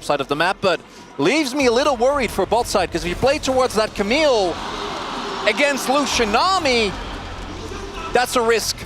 top side of the map, but leaves me a little worried for bot side, because if you play towards that Camille against Lucianami, that's a risk.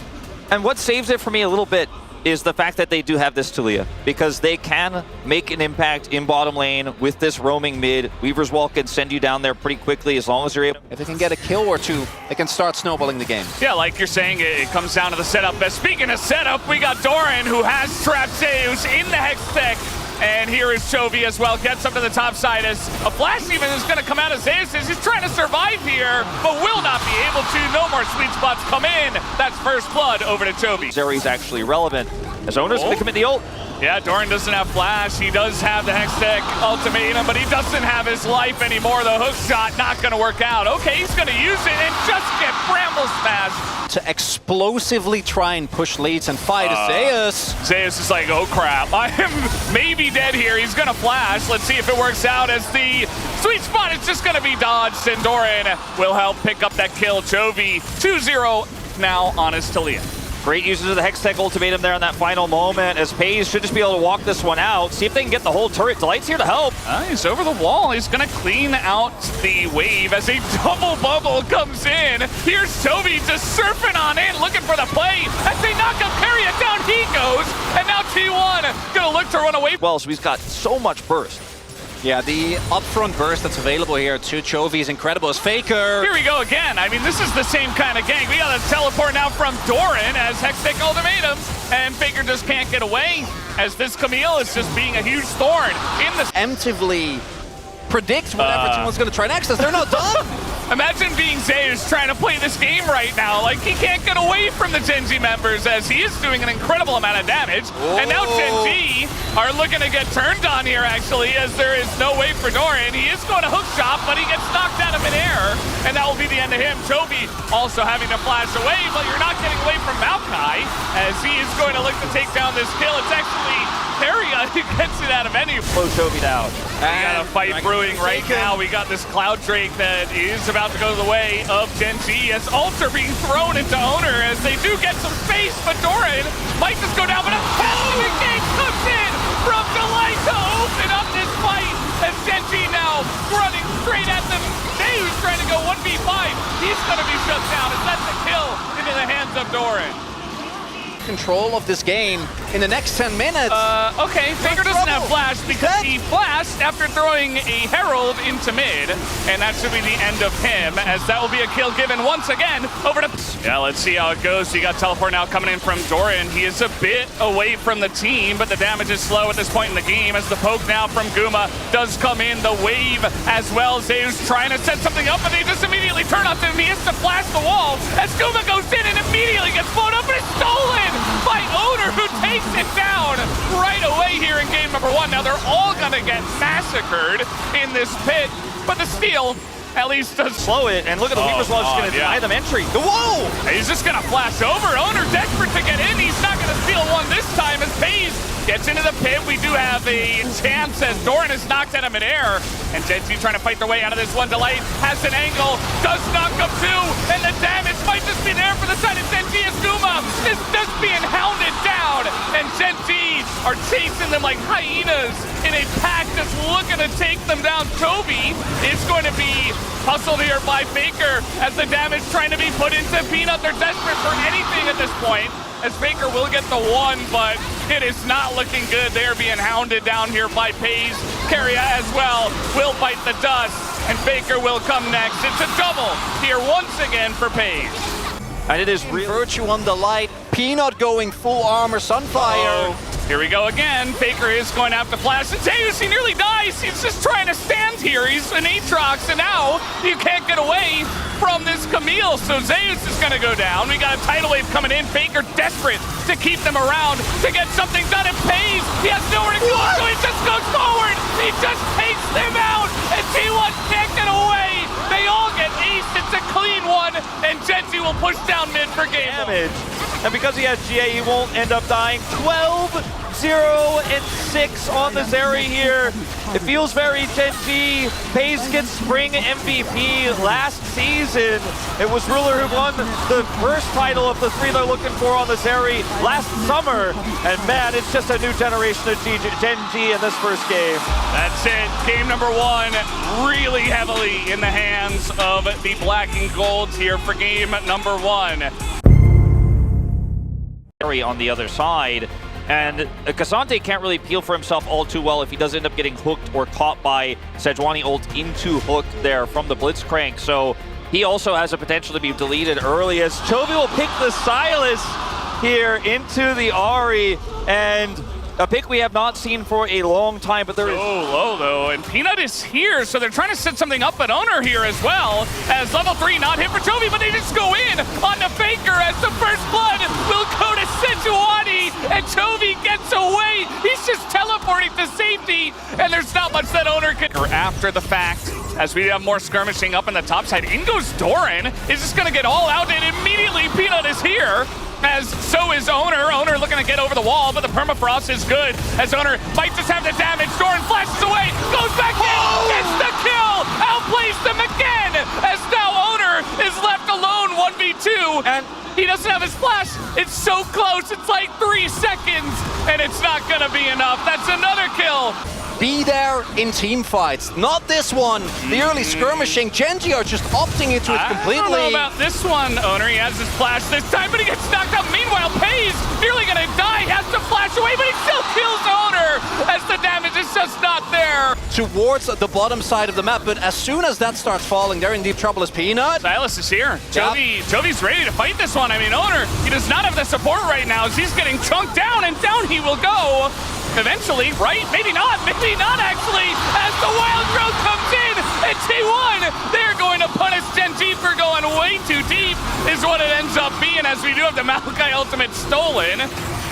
And what saves it for me a little bit is the fact that they do have this Talia, because they can make an impact in bottom lane with this roaming mid. Weaver's Wall can send you down there pretty quickly as long as you're able. If they can get a kill or two, they can start snowballing the game. Yeah, like you're saying, it comes down to the setup. But speaking of setup, we got Doran, who has trapped Zeus in the Hex Tech. And here is Chovy as well, gets up to the top side as a flash even is going to come out of Zeus. He's trying to survive here, but will not be able to. No more sweet spots come in. That's first blood over to Chovy. Zeri's actually relevant as Oner's going to commit the ult. Yeah, Doran doesn't have flash. He does have the Hextech ultimatum, but he doesn't have his life anymore. The hook shot not going to work out. Okay, he's going to use it and just get bramble smashed. To explosively try and push leads and fight Zeus. Zeus is like, oh crap, I am maybe dead here. He's going to flash. Let's see if it works out as the sweet spot is just going to be dodged, and Doran will help pick up that kill. Chovy 2-0 now on his Talia. Great usage of the Hextech ultimatum there in that final moment, as Peyz should just be able to walk this one out. See if they can get the whole turret. Delight's here to help. He's over the wall. He's going to clean out the wave as a double bubble comes in. Here's Chovy just surfing on in, looking for the play. As they knock up Keria, down he goes. And now T1 going to look to run away. Well, so he's got so much burst. Yeah, the upfront burst that's available here to Chovy is incredible. As Faker. Here we go again. I mean, this is the same kind of gang. We got a teleport now from Doran as Hextech ultimatum, and Faker just can't get away as this Camille is just being a huge thorn in the... Emptively predict whatever someone's going to try next, as they're not done. Imagine being Zeus trying to play this game right now. Like, he can't get away from the Gen.G members as he is doing an incredible amount of damage. Whoa. And now Gen.G are looking to get turned on here, actually, as there is no way for Doran. He is going to hook shot, but he gets knocked out of midair, and that will be the end of him. Chovy also having to flash away, but you're not getting away from Maokai, as he is going to look to take down this kill. It's actually Keria who gets it out of any. Slow Chovy down. We got a fight brewing right now. We got this Cloud Drake that is about to go the way of Gen.G as ults are being thrown into Oner as they do get some space, but Doran might just go down, but a casting engage comes in from Delight to open up this fight as Gen.G now running straight at them. Zeus trying to go 1v5. He's going to be shut down as that's a kill into the hands of Doran. Control of this game in the next 10 minutes. Okay, Faker doesn't have flash because he flashed after throwing a Herald into mid, and that should be the end of him, as that will be a kill given once again over to... Yeah, let's see how it goes. You got teleport now coming in from Doran. He is a bit away from the team, but the damage is slow at this point in the game, as the poke now from Guma does come in. The wave as well. Zeus trying to set something up, but they just immediately turn on to him. He has to flash the wall as Guma goes in and immediately gets blown up, and it's stolen by Oner, who takes it down right away here in game number 1. Now they're all gonna get massacred in this pit, but the steal at least does slow it, and look at the Weaver's Wall just gonna deny them entry. Whoa! He's just gonna flash over. Oner desperate to get in. He's not gonna steal one this time as Peyz gets into the pit. We do have a chance as Doran is knocked out of midair, and Gen.G trying to fight their way out of this one. Delight has an angle, does knock up two, and the damage might just be there for the side of Gen.G as Guma is just being hounded down, and Gen.G are chasing them like hyenas in a pack, just looking to take them down. Chovy is going to be hustled here by Faker as the damage trying to be put into Peanut. They're desperate for anything at this point, as Faker will get the one, but it is not looking good. They're being hounded down here by Peyz. Keria as well will bite the dust, and Faker will come next. It's a double here once again for Peyz. And it is Virtue on the light. Peanut going full armor Sunfire. Here we go again. Faker is going to have to flash. And Zeus, he nearly dies. He's just trying to stand here. He's an Aatrox, and now you can't get away from this Camille. So Zeus is going to go down. We got a tidal wave coming in. Faker desperate to keep them around to get something done. And Peyz, he has nowhere to go, so he just goes forward. He just takes them out, and T1 can't get away. They all get aced. It's a clean one, and Gen.G will push down mid for game damage. And because he has GA, he won't end up dying. 12 0-6 on this area here. It feels very Gen.G. Peyz gets spring MVP last season. It was Ruler who won the first title of the 3 they're looking for on this area last summer. And man, it's just a new generation of Gen.G in this first game. That's it. Game number 1, really heavily in the hands of the black and golds here for game number 1. On the other side, and K'Sante can't really peel for himself all too well if he does end up getting hooked or caught by Sejuani ult into hook there from the Blitzcrank. So he also has a potential to be deleted early as Chovy will pick the Silas here into the Ahri, and a pick we have not seen for a long time, but there is... So low, though, and Peanut is here, so they're trying to set something up at Oner here as well, as level 3 not hit for Chovy, but they just go in on the Faker as the first blood will go to Sejuani, and Chovy gets away. He's just teleporting to safety, and there's not much that Oner can... After the fact, as we have more skirmishing up in the top side, in goes Doran. Is just going to get all out, and immediately Peanut is here. As so is Oner. Oner looking to get over the wall, but the permafrost is good. As Oner might just have the damage. Doran flashes away, goes back in, gets the kill, outplays them again. As now Oner is left alone 1v2, and he doesn't have his flash. It's so close, it's like 3 seconds, and it's not gonna be enough. That's another kill. Be there in team fights, not this one. The early skirmishing, Gen.G are just opting into it completely. I don't know about this one, Oner. He has his flash this time, but he gets knocked out. Meanwhile, Peyz nearly gonna die, has to flash away, but he still kills Oner as the damage is just not there. Towards the bottom side of the map, but as soon as that starts falling, they're in deep trouble as Peanut. Silas is here. Chovy's ready to fight this one. I mean, Oner, he does not have the support right now as he's getting chunked down, and down he will go. Eventually, right? Maybe not actually, as the Wild Growth comes in, and T1, they're going to punish Gen.G for going way too deep, is what it ends up being, as we do have the Maokai ultimate stolen.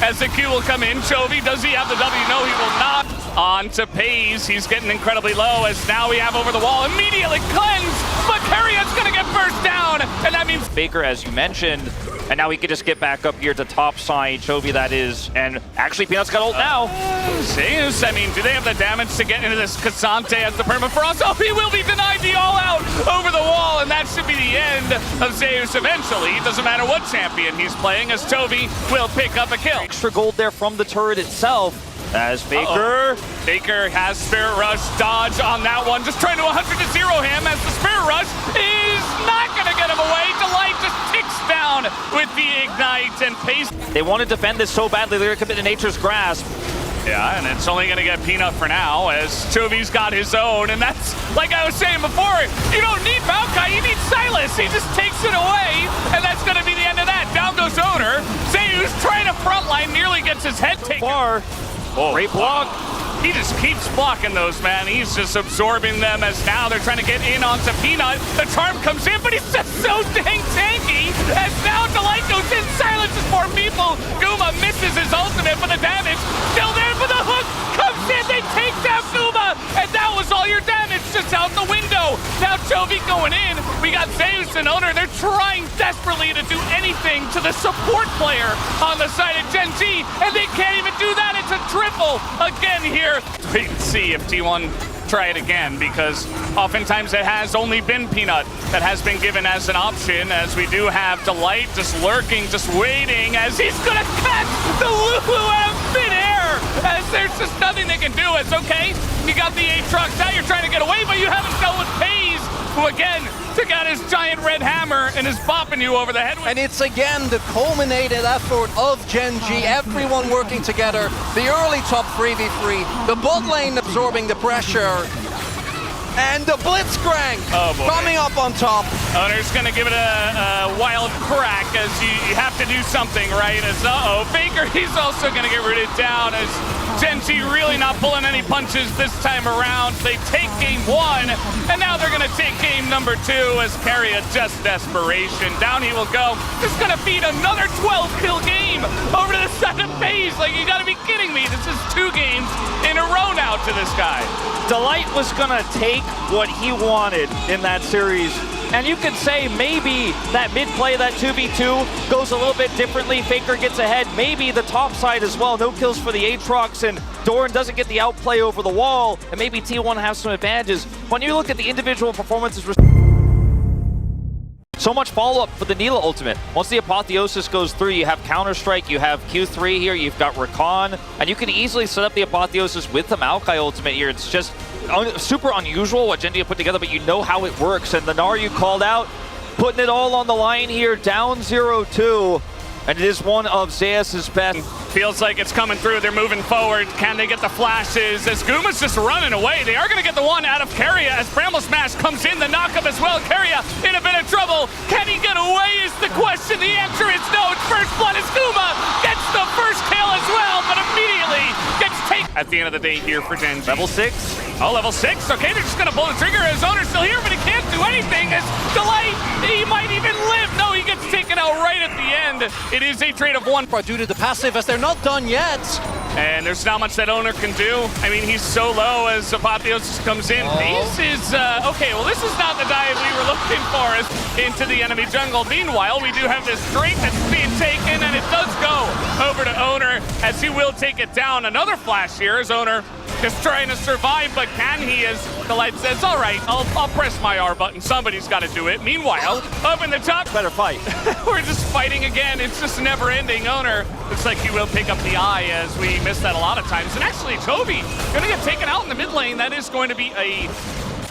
As the Q will come in, Chovy, does he have the W? No, he will not. On to Peyz, he's getting incredibly low, as now we have over the wall, immediately cleanse, but Keria's gonna get burst down, and that means Faker, as you mentioned, and now we can just get back up here to top side, Chovy that is, and actually Peanut's got ult now. Zeus, I mean, do they have the damage to get into this K'Sante as the permafrost? Oh, he will be denied the all-out over the wall, and that should be the end of Zeus eventually. It doesn't matter what champion he's playing, as Chovy will pick up a kill. Extra gold there from the turret itself, as Faker. Faker has Spirit Rush dodge on that one, just trying to 100-0 him, as the Spirit Rush is not gonna get him away. Delight just ticks down with the Ignite, and Peyz. They want to defend this so badly, they're gonna commit to Nature's Grasp. Yeah, and it's only gonna get Peanut for now, as Chovy's got his own, and that's, like I was saying before, you don't need Maokai, you need Silas. He just takes it away, and that's gonna be the end of that. Down goes Oner. Zeus trying to frontline, nearly gets his head taken. Great block. He just keeps blocking those, man. He's just absorbing them, as now they're trying to get in onto Peanut. The charm comes in, but he's just so dang tanky, as now Delight goes in, silences more people. Guma misses his ultimate, but the damage still there, but the hook comes in. They take down Guma, and that was all your damage, just out the window. Now Chovy going in. We got Zeus and Oner. They're trying desperately to do anything to the support player on the side of Gen.G, and they can't even do that. It's a triple again here. Wait and see if T1 try it again, because oftentimes it has only been Peanut that has been given as an option, as we do have Delight just lurking, just waiting, as he's gonna catch the Lulu out of midair, as there's just nothing they can do. It's okay, you got the Aatrox, now you're trying to get away, but you haven't dealt with Peyz, who again took out his giant red hammer and is bopping you over the head with. And it's again the culminated effort of Gen.G, everyone working together, the early top 3v3, the bot lane absorbing the pressure, and the Blitzcrank coming up on top. Oner's gonna give it a wild crack, as you have to do something, right? As Faker, he's also gonna get rooted down, as Gen.G really not pulling any punches this time around. They take game 1, and now they're gonna take game number 2, as Keria just desperation. Down he will go. Just gonna feed another 12-kill game over to the side of Peyz. Like, you gotta be kidding me. This is 2 games in a row now to this guy. Delight was gonna take what he wanted in that series And you could say maybe that mid play, that 2v2, goes a little bit differently. Faker gets ahead, maybe the top side as well. No kills for the Aatrox, and Doran doesn't get the outplay over the wall, and maybe T1 has some advantages. When you look at the individual performances, so much follow-up for the Neela ultimate. Once the Apotheosis goes through, you have Counter-Strike, you have Q3 here, you've got Recon, and you can easily set up the Apotheosis with the Maokai ultimate here. It's just super unusual what Gen.G put together, but you know how it works. And the Gnar you called out, putting it all on the line here, down 0-2. And it is one of Zeus's best. Feels like it's coming through. They're moving forward. Can they get the flashes? As Guma's just running away. They are going to get the one out of Keria as Bramble Smash comes in. The knockup as well. Keria in a bit of trouble. Can he get away is the question. The answer is no. It's first blood as Guma gets the first kill as well, but immediately gets taken. At the end of the day here for Gen.G. Level 6. Oh, level 6. Okay, they're just going to pull the trigger. His Oner's still here, but he can't do anything. As Delight, he might even live. No, he gets taken out right at the end. It is a trade of 1. Due to the passive, as they're not done yet. And there's not much that Oner can do. I mean, he's so low as Apotheosis comes in. Peyz is, okay, well, this is not the dive we were looking for into the enemy jungle. Meanwhile, we do have this strength that's being taken, and it does go over to Oner as he will take it down. Another flash here as Oner is trying to survive, but can he, as the light says, all right, I'll press my R button. Somebody's got to do it. Meanwhile, up in the top, better fight. We're just fighting again. It's just never ending. Oner looks like he will pick up the eye as we miss that a lot of times. And actually, Chovy going to get taken out in the mid lane. That is going to be a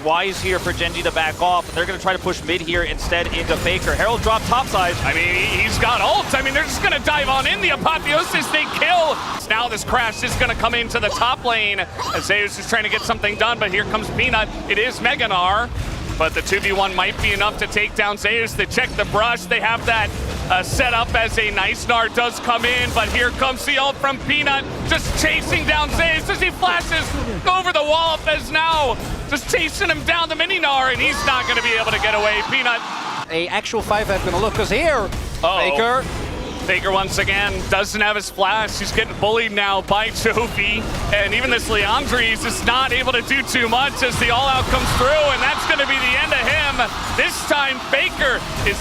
wise here for Gen.G to back off, and they're going to try to push mid here instead into Faker. Herald drop topside. I mean, he's got ult. I mean, they're just going to dive on in. The Apotheosis, they kill. Now this crash is going to come into the top lane as Zeus is trying to get something done, but here comes Peanut. It is Mega Gnar, but the 2v1 might be enough to take down Zeus. They check the brush. They have that set up as a nice Gnar does come in, but here comes the ult from Peanut, just chasing down Zeus as he flashes over the wall. As now just chasing him down the mini Gnar, and he's not going to be able to get away. Peanut. A actual 5-5 going to look, because here, Faker once again doesn't have his flash. He's getting bullied now by Chovy, and even this Leandri's is not able to do too much as the all-out comes through, and that's going to be the end of him. This time, Faker is...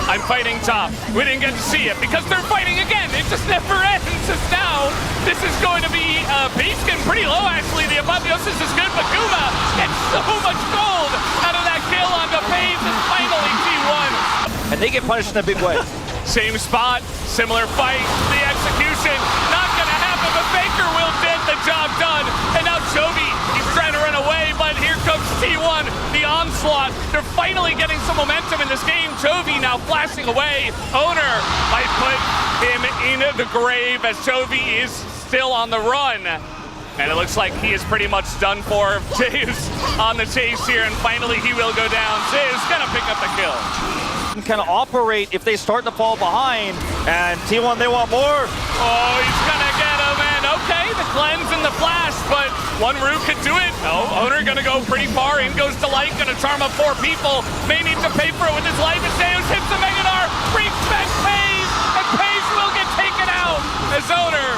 I'm fighting top. We didn't get to see it because they're fighting again. It just never ends. As now, this is going to be Peyz getting pretty low, actually. The Apotheosis is good, but Guma gets so much gold out of that kill onto Peyz, and finally T1. And they get punished in a big way. Same spot, similar fight, the execution, not gonna happen, but Faker will get the job done. And now Chovy, he's trying to run away, but here comes T1, the onslaught. They're finally getting some momentum in this game. Chovy now flashing away. Oner might put him in the grave as Chovy is still on the run. And it looks like he is pretty much done for. Zeus on the chase here, and finally he will go down. Zeus gonna pick up the kill. Kind of operate if they start to fall behind, and T1 they want more. Oh, he's gonna get him, and okay, the cleanse and the flash, but one root could do it. No, Oner gonna go pretty far. In goes Delight, gonna charm up 4 people. May need to pay for it with his life. And Zeus hits the Mega Gnar, brings back Peyz, and Peyz will get taken out as Oner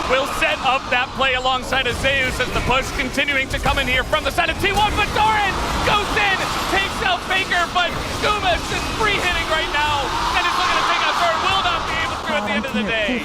will set up that play alongside of Zeus as the push continuing to come in here from the side of T1, but Doran goes in, takes out Faker, but Guma's just free hitting right now, and is looking to take out Doran, will not be able to at the end of the day.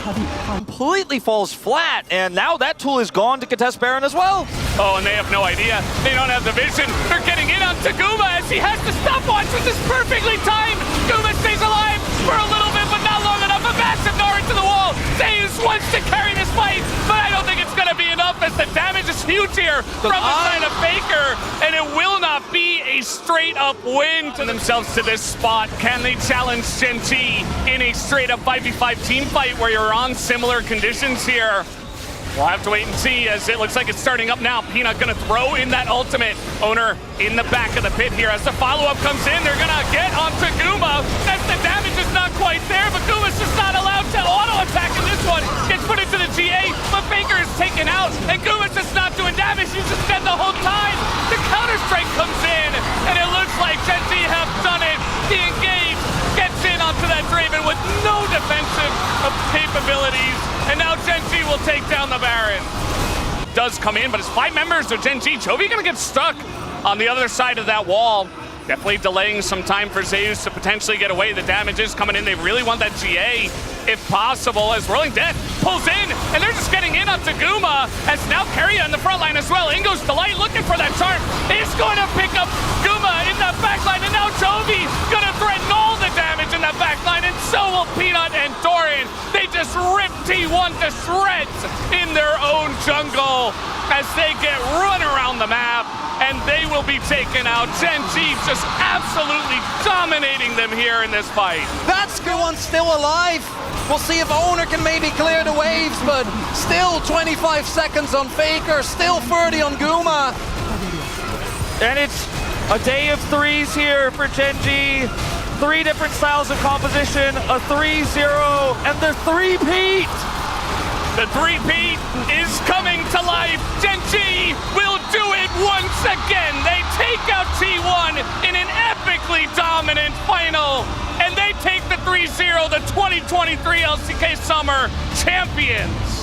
Completely falls flat, and now that tool is gone to contest Baron as well. Oh, and they have no idea. They don't have the vision. They're getting in onto Guma as he has to stopwatch, which is perfectly timed. Guma stays alive for a little bit, but not long enough. A massive Gnar into the wall. Zeus wants to carry this fight, but I don't think it's going to be enough as the damage is huge here from the side of Faker, and it will not be a straight-up win to themselves to this spot. Can they challenge Gen.G in a straight-up 5v5 team fight where you're on similar conditions here? We'll have to wait and see as it looks like it's starting up now. Peanut gonna throw in that ultimate. Oner in the back of the pit here as the follow-up comes in. They're gonna get onto Guma as the damage is not quite there, but Guma's just not allowed to auto-attack in this one. Gets put into the GA, but Faker is taken out, and Guma's just not doing damage. He's just dead the whole time. The Counter-Strike comes in, and it looks like Gen.G have done it. The engage gets in onto that Draven with no defensive capabilities, and now Gen.G will take down the Baron. Does come in, but it's 5 members of Gen.G. Chovy gonna get stuck on the other side of that wall. Definitely delaying some time for Zeus to potentially get away. The damage is coming in. They really want that GA, if possible, as Rolling Death pulls in, and they're just getting in up to Guma, as now Keria in the front line as well. Ingo's Delight looking for that charm. Is going to pick up Guma in the back line, and now Chovy going to threaten all the damage in the back line, and so will Peanut and Doran. They just rip T1 to shreds in their own jungle as they get run around the map, and they will be taken out. Gen.G just absolutely dominating them here in this fight. That's good one still alive. We'll see if Oner can maybe clear the waves, but still 25 seconds on Faker, still 30 on Guma. And it's a day of threes here for Gen.G. 3 different styles of composition, a 3-0, and the three-peat. The three-peat is coming to life. Gen.G will do it once again. They take out T1 in an epically dominant final, and they take the 3-0, the 2023 LCK Summer champions.